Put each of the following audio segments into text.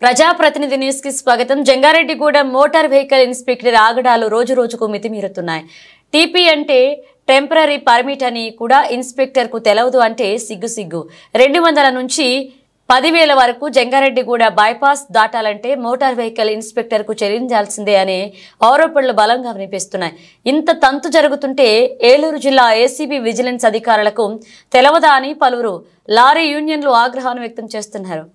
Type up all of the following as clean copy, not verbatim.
ప్రజాప్రతినిధి న్యూస్ కి స్వాగతం. జంగారెడ్డిగూడెం మోటార్ వెహికల్ ఇన్స్పెక్టర్ ఆగడాలు రోజు రోజుకు మితిమీరుతున్నాయి. టీపీ అంటే టెంపరరీ పర్మిట్ అని కూడా ఇన్స్పెక్టర్ కు తెలవదు అంటే సిగ్గు. 200 నుంచి 10,000 వరకు Jangareddyguda bypass దాటాలంటే motor vehicle inspector కు చెల్లించాల్సిందే అనే ఆరోపణలు బలంగా వినిపిస్తున్నాయి. ఇంత తంతు జరుగుతుంటే ఏలూరు జిల్లా ఏసీబీ విజిలెన్స్ అధికారులకు తెలవదా అని పలువురు లారీ యూనియన్లు ఆగ్రహాన్ని వ్యక్తం చేస్తున్నారు.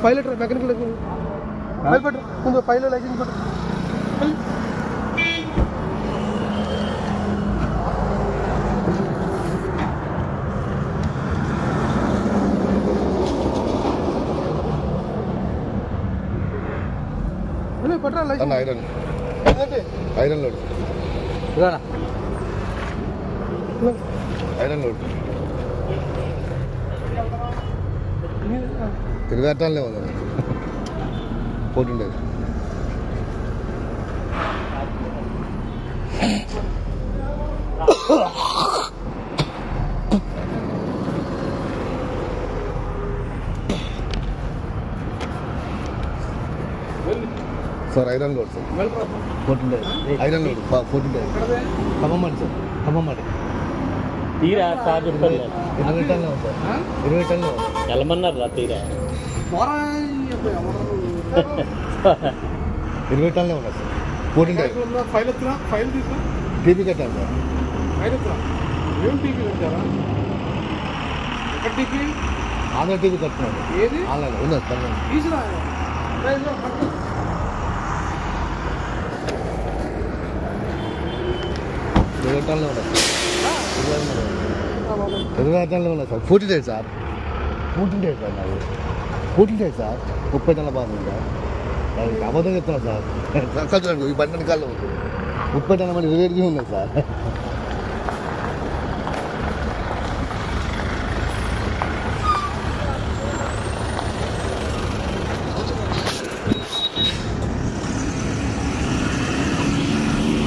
పైలట్ మెకానికల్ ముందు పైలట్ లైసెన్స్ పట్రా iron iron load iron load తిరగటాలే ఉంది పోతుండేది. సార్ ఐరన్ లోడ్ సార్ పోతుండేది ఐరన్ లోడ్ పోతుండేది ఖమ్మమ్మడి సార్ ఖమ్మమ్మడి తీరా 20 టన్నులు ఉంది సార్ 20 టన్నులు వెళ్ళమన్నారు రా తీరా 20 టన్నులే ఉన్నా సార్ పోతుండేది టీపీ కట్టాను సార్ ఆంధ్ర టీవీ కట్టుకున్నాను ఆన్లైన్ ఉందా సార్ 20 టన్నులే ఉన్నాయి 20 టన్నులే ఉన్నాయి sir 40 days sir 40 days sir నాకు 40 డేస్ సార్ 30 టన్నుల బాగుంది సార్ దానికి అబద్ధం చెప్తున్నా సార్ ఈ 12 కాళ్ళు 30 టన్నుల మళ్ళీ 27 ఉన్నాయి సార్